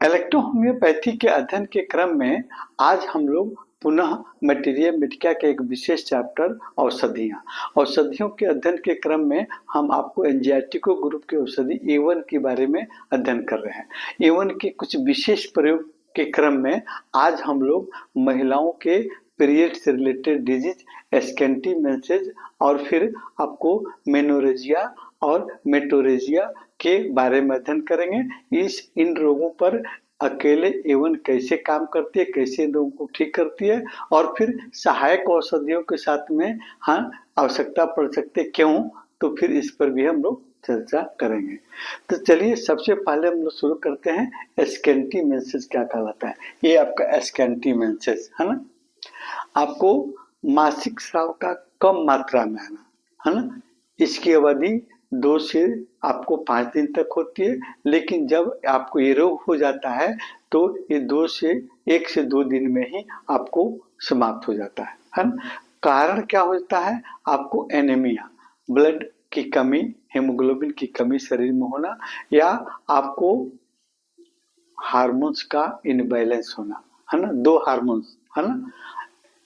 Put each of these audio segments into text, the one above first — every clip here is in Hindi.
इलेक्ट्रो होम्योपैथी के अध्ययन के क्रम में आज हम लोग पुनः मटेरिया मेडिका के एक विशेष चैप्टर औषधियों के अध्ययन के क्रम में हम आपको एंजाइटिको ग्रुप के औषधि A1 के बारे में अध्ययन कर रहे हैं। A1 के कुछ विशेष प्रयोग के क्रम में आज हम लोग महिलाओं के पीरियड से रिलेटेड डिजीज, स्कैंटी मेंसेस और फिर आपको मेनोरेजिया और मेटोरेजिया के बारे में अध्ययन करेंगे। इन रोगों पर अकेले A1 कैसे काम करती है, कैसे इन रोगों को ठीक करती है और फिर सहायक औषधियों के साथ में आवश्यकता पड़ सकती है, क्यों, तो फिर इस पर भी हम लोग चर्चा करेंगे। तो चलिए सबसे पहले हम लोग शुरू करते हैं स्कैंटी मेंसेस क्या कहलाता है। ये आपका स्कैंटी मेंसेस है ना, आपको मासिक स्राव का कम मात्रा में आना है ना। इसकी अवधि 2 से आपको 5 दिन तक होती है, लेकिन जब आपको ये रोग हो जाता है तो ये 1 से 2 दिन में ही आपको समाप्त हो जाता है ना। कारण क्या होता है, आपको एनीमिया, ब्लड की कमी, हेमोग्लोबिन की कमी शरीर में होना, या आपको हार्मोन्स का इनबैलेंस होना है ना। 2 हार्मोन्स है ना,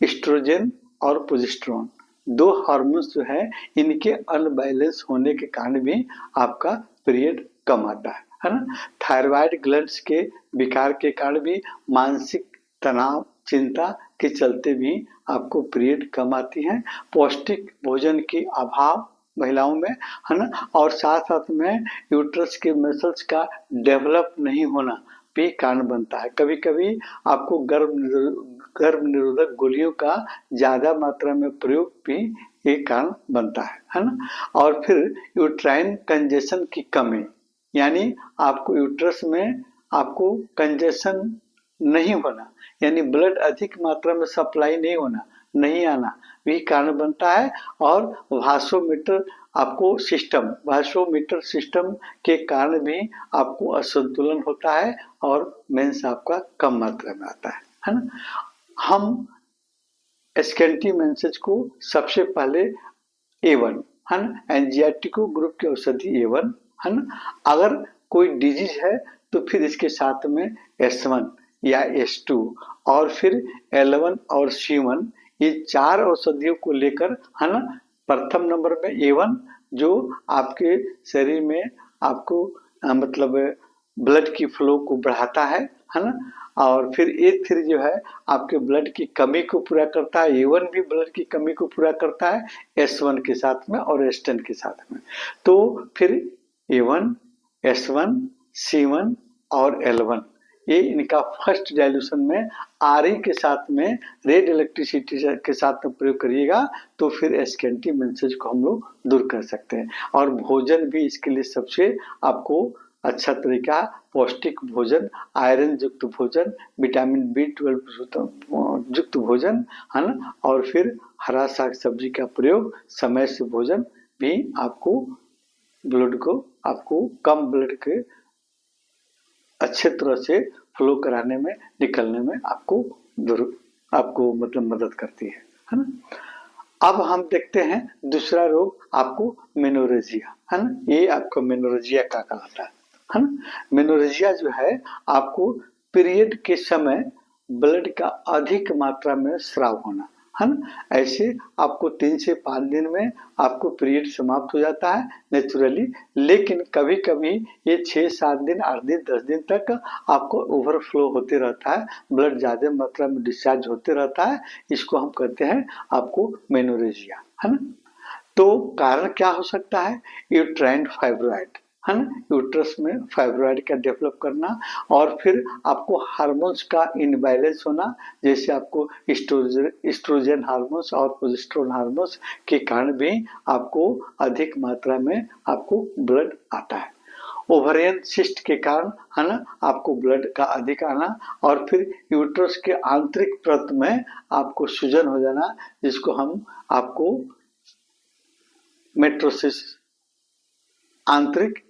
एस्ट्रोजन और प्रोजेस्टेरोन, 2 हार्मोन्स जो है इनके अनबैलेंस होने के कारण भी आपका पीरियड कम आता है ना। थायराइड ग्लैंड्स के विकार के कारण भी, मानसिक तनाव, चिंता के चलते भी आपको पीरियड कम आती है। पौष्टिक भोजन के अभाव महिलाओं में है ना, और साथ साथ में यूट्रस के मसल्स का डेवलप नहीं होना भी कारण बनता है। कभी कभी आपको गर्भ निरोधक गोलियों का ज्यादा मात्रा में प्रयोग भी एक कारण बनता है ना। और फिर यूट्राइन कंजेशन की कमी, यानी आपको यूट्रस में आपको कंजेशन नहीं होना, यानी ब्लड अधिक मात्रा में सप्लाई नहीं आना भी कारण बनता है। और वासोमीटर सिस्टम के कारण भी आपको असंतुलन होता है और मेंस आपका कम मात्रा में आता है ना। हम स्कैंटी मेंसेस को सबसे पहले A1 है ना, एंजाइटिको ग्रुप के औषधि A1 है ना। अगर कोई डिजीज है तो फिर इसके साथ में S1 या S2 और फिर L1 और C1, ये 4 औषधियों को लेकर है ना। प्रथम नंबर में A1 जो आपके शरीर में आपको मतलब ब्लड की फ्लो को बढ़ाता है ना। और फिर A3 जो है आपके ब्लड की कमी को पूरा करता है। A1 भी ब्लड की कमी को पूरा करता है S1 के साथ में और S10 के साथ में। तो फिर A1, S1, C1 और L1, ये इनका फर्स्ट डाइल्यूशन में RE के साथ में रेड इलेक्ट्रिसिटी के साथ में प्रयोग करिएगा तो फिर स्कैंटी मेंसेस को हम लोग दूर कर सकते हैं। और भोजन भी इसके लिए सबसे आपको अच्छा तरीका, पौष्टिक भोजन, आयरन युक्त भोजन, विटामिन B12 युक्त भोजन है ना। और फिर हरा साग सब्जी का प्रयोग, समय से भोजन भी आपको ब्लड को आपको कम ब्लड के अच्छे तरह से फ्लो कराने में, निकलने में आपको मतलब मदद करती है ना। अब हम देखते हैं दूसरा रोग, आपको मेनोरेजिया है ना। ये आपको मेनोरेजिया का कहलाता है ना। मेनोरेजिया जो है आपको पीरियड के समय ब्लड का अधिक मात्रा में स्राव होना है ना। ऐसे आपको 3 से 5 दिन में आपको पीरियड समाप्त हो जाता है नेचुरली, लेकिन कभी कभी ये 6-7 दिन, 8 दिन, 10 दिन तक आपको ओवरफ्लो होते रहता है, ब्लड ज्यादा मात्रा में डिस्चार्ज होते रहता है। इसको हम कहते हैं आपको मेनोरेजिया है ना। तो कारण क्या हो सकता है, यूट्राइन फाइब्रॉइड है ना, यूट्रस में फाइब्रॉइड का डेवलप करना, और फिर आपको हार्मोन्स का इनबैलेंस होना, जैसे आपको एस्ट्रोजन हार्मोन्स और प्रोजेस्टेरोन हार्मोन्स के कारण भी आपको अधिक मात्रा में आपको ब्लड आता है। ओवरियन सिस्ट के कारण है ना आपको ब्लड का अधिक आना, और फिर यूट्रस के आंतरिक परत में आपको सूजन हो जाना, जिसको हम आपको मेट्रोसिस, आंतरिक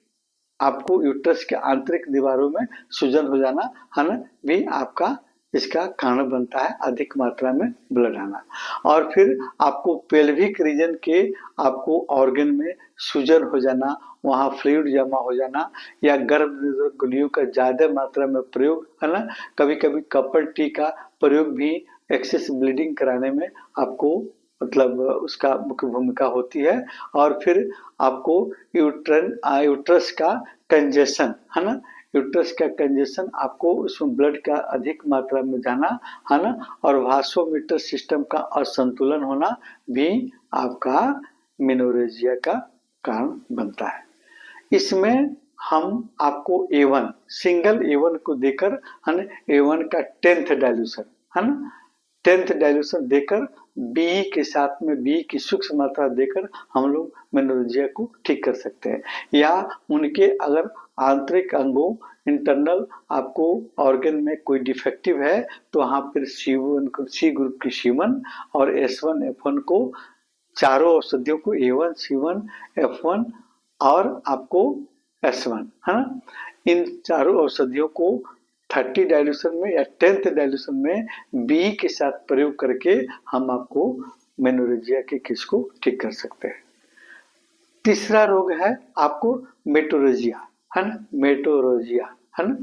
आपको यूट्रस के आंतरिक दीवारों में सूजन हो जाना है ना, भी आपका इसका कारण बनता है अधिक मात्रा में ब्लड आना। और फिर आपको पेल्विक रीजन के आपको ऑर्गन में सूजन हो जाना, वहाँ फ्लूइड जमा हो जाना, या गर्भ निरोधक गोलियों का ज्यादा मात्रा में प्रयोग, है ना। कभी कभी कपल टी का प्रयोग भी एक्सेस ब्लीडिंग कराने में आपको मतलब उसका मुख्य भूमिका होती है। और फिर आपको यूट्रस का कंजेशन, है ना, यूट्रस का कंजेशन आपको उसमें ब्लड का अधिक मात्रा में जाना, है ना, और वासोमीटर सिस्टम का असंतुलन होना भी आपका मेनोरेजिया का कारण बनता है। इसमें हम आपको A1 सिंगल A1 को देकर, है ना, A1 का 10th डाइल्यूशन, है ना, 10th डाइल्यूशन देकर बी के साथ में बी की सूक्ष्म मात्रा देकर हम लोग मेनोरेजिया को ठीक कर सकते हैं। या उनके अगर आंतरिक अंगों इंटरनल आपको ऑर्गन में कोई डिफेक्टिव है तो वहां पर सी ग्रुप की C1 और S1 F1 को चारों औषधियों को A1 C1 F1 और आपको S1, है ना, इन चारों औषधियों को 30 डाइल्यूशन में या 10th डाइल्यूशन में बी के साथ प्रयोग करके हम आपको मेनोरेजिया के केस को ठीक कर सकते हैं। तीसरा रोग है आपको मेटोरेजिया, है ना, मेटोरेजिया, है ना।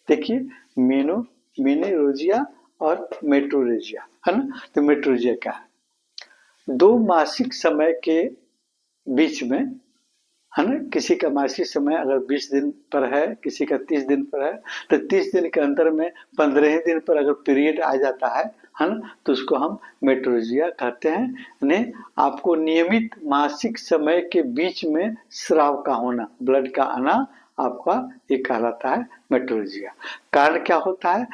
देखिए मेनोरेजिया और मेटोरेजिया, है ना। तो मेटोरेजिया क्या है? 2 मासिक समय के बीच में, है ना, किसी का मासिक समय अगर 20 दिन पर है, किसी का 30 दिन पर है, तो 30 दिन के अंतर में 15 दिन पर अगर पीरियड आ जाता है ना, तो उसको हम मेटोरेजिया कहते हैं। यानी आपको नियमित मासिक समय के बीच में स्राव का होना, ब्लड का आना, आपका ये कहलाता है मेटोरेजिया। कारण क्या होता है?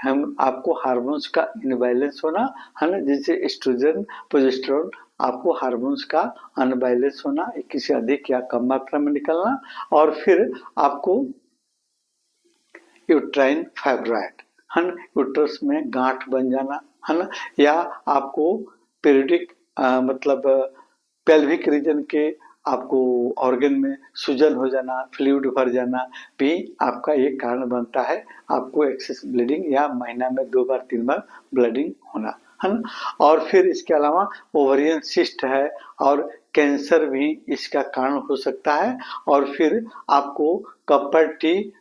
हम आपको हार्मोन्स का इनबैलेंस होना, है ना, जैसे एस्ट्रोजन प्रोजेस्टेरोन, आपको हार्मोन्स का अनबैलेंस होना, किसी अधिक या कम मात्रा में निकलना, और फिर आपको यूट्राइन फाइब्रॉइड, है ना, यूट्रस में गांठ बन जाना, है ना, या आपको पीरियडिक मतलब पेल्विक रीजन के आपको ऑर्गन में सूजन हो जाना, फ्लूइड भर जाना भी आपका एक कारण बनता है आपको एक्सेस ब्लीडिंग या महीना में 2 बार 3 बार ब्लीडिंग होना, है ना। और फिर इसके अलावा ओवरियन सिस्ट है और कैंसर भी इसका कारण हो सकता है। और फिर आपको कपर टी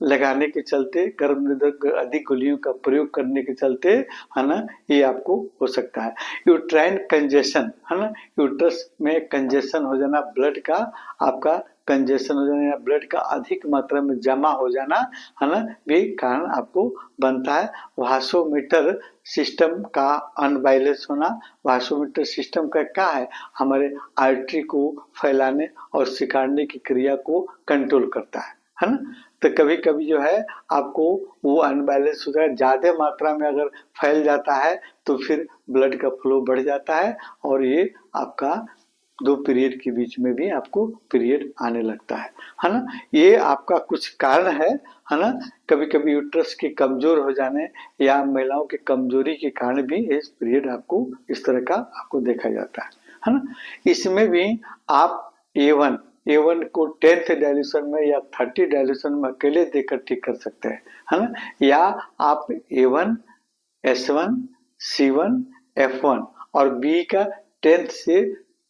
लगाने के चलते, गर्भ निरोधक अधिक गोलियों का प्रयोग करने के चलते, है ना, ये आपको हो सकता है। यूट्राइन कंजेशन, है ना, यूट्रस में कंजेशन हो जाना, ब्लड का आपका कंजेशन हो जाना या ब्लड का अधिक मात्रा में जमा हो जाना, है ना, भी कारण आपको बनता है। वासोमीटर सिस्टम का अनबैलेंस होना। वासोमीटर सिस्टम का क्या है? हमारे आर्टरी को फैलाने और सिखाने की क्रिया को कंट्रोल करता है ना। तो कभी कभी जो है आपको वो अनबैलेंस होता है, ज्यादा मात्रा में अगर फैल जाता है तो फिर ब्लड का फ्लो बढ़ जाता है और ये आपका 2 पीरियड के बीच में भी आपको पीरियड आने लगता है ना। ये आपका कुछ कारण है ना। कभी कभी यूट्रस के कमजोर हो जाने या महिलाओं के कमजोरी के कारण भी इस पीरियड आपको इस तरह का आपको देखा जाता है ना। इसमें भी आप A1 को 10th डाइल्यूशन में या 30 डाइल्यूशन में अकेले देकर ठीक कर सकते हैं, है ना। या आप A1 S1 C1 F1 और B का 10th से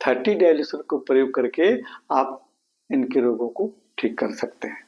30 डाइल्यूशन को प्रयोग करके आप इनके रोगों को ठीक कर सकते हैं।